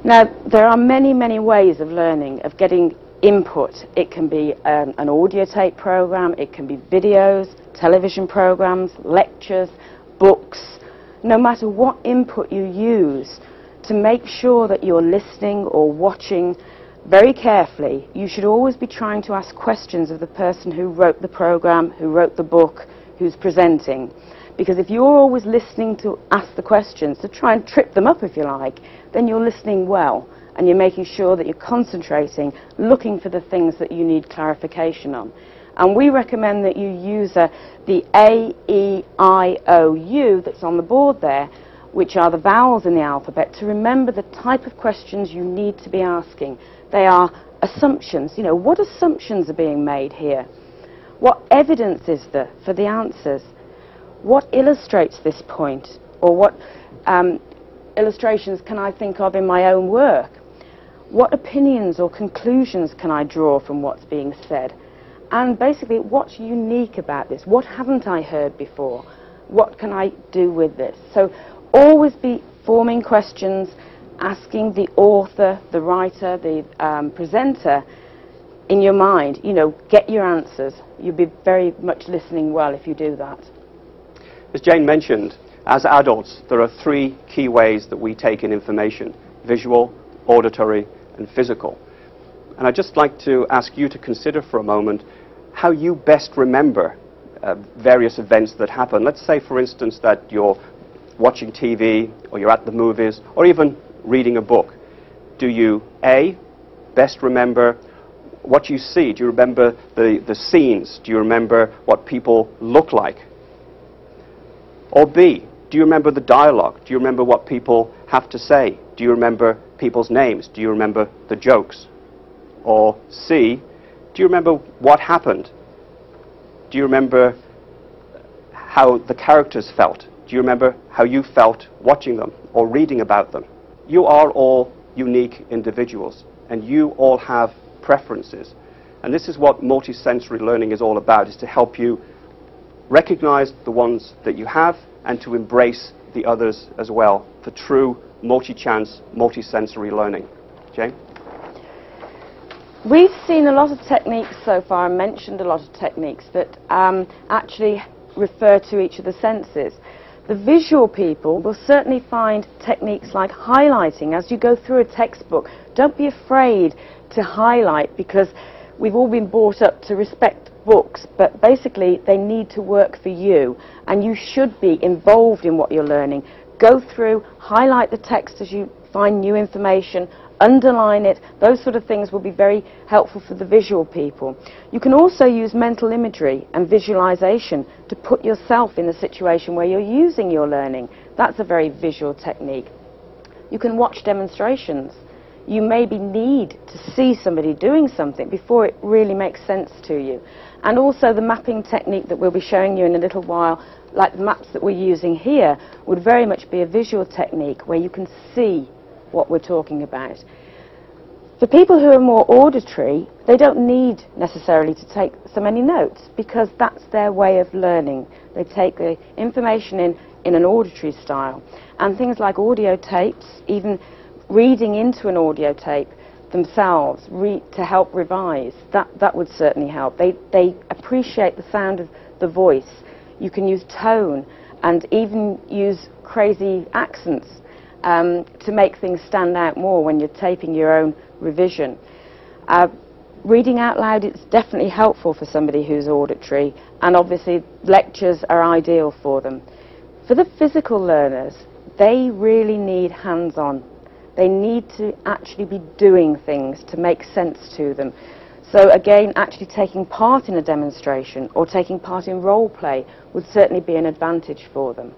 Now, there are many, many ways of learning, of getting input. It can be an audio tape program, it can be videos, television programs, lectures, books. No matter what input you use, to make sure that you're listening or watching very carefully, you should always be trying to ask questions of the person who wrote the program, who wrote the book, who's presenting. Because if you're always listening to ask the questions, to try and trip them up if you like, then you're listening well and you're making sure that you're concentrating, looking for the things that you need clarification on. And we recommend that you use the A, E, I, O, U that's on the board there, which are the vowels in the alphabet, to remember the type of questions you need to be asking. They are assumptions. You know, what assumptions are being made here? What evidence is there for the answers? What illustrates this point? Or what illustrations can I think of in my own work? What opinions or conclusions can I draw from what's being said? And basically, what's unique about this? What haven't I heard before? What can I do with this? So always be forming questions, asking the author, the writer, the presenter in your mind. You know, get your answers. You'll be very much listening well if you do that. As Jane mentioned, as adults, there are three key ways that we take in information: visual, auditory, and physical. And I'd just like to ask you to consider for a moment how you best remember various events that happen. Let's say, for instance, that you're watching TV, or you're at the movies, or even reading a book. Do you, A, best remember what you see? Do you remember the scenes? Do you remember what people look like? Or B, do you remember the dialogue? Do you remember what people have to say? Do you remember people's names? Do you remember the jokes? Or C, do you remember what happened? Do you remember how the characters felt? Do you remember how you felt watching them or reading about them? You are all unique individuals, and you all have preferences. And this is what multisensory learning is all about, is to help you recognize the ones that you have and to embrace the others as well for true multi-chance, multisensory learning. Jane? We've seen a lot of techniques so far, and mentioned a lot of techniques that actually refer to each of the senses. The visual people will certainly find techniques like highlighting. As you go through a textbook, don't be afraid to highlight, because we've all been brought up to respect books, but basically they need to work for you, and you should be involved in what you're learning. Go through, highlight the text as you find new information, underline it. Those sort of things will be very helpful for the visual people. You can also use mental imagery and visualization to put yourself in the situation where you're using your learning. That's a very visual technique. You can watch demonstrations. You maybe need to see somebody doing something before it really makes sense to you. And also the mapping technique that we'll be showing you in a little while, like the maps that we're using here, would very much be a visual technique where you can see what we're talking about. For people who are more auditory, they don't need necessarily to take so many notes, because that's their way of learning. They take the information in an auditory style. And things like audio tapes, even reading into an audio tape themselves to help revise, that would certainly help. They appreciate the sound of the voice. You can use tone and even use crazy accents to make things stand out more when you're taping your own revision. Reading out loud is definitely helpful for somebody who's auditory, and obviously lectures are ideal for them. For the physical learners, they really need hands-on. They need to actually be doing things to make sense to them. So again, actually taking part in a demonstration or taking part in role play would certainly be an advantage for them.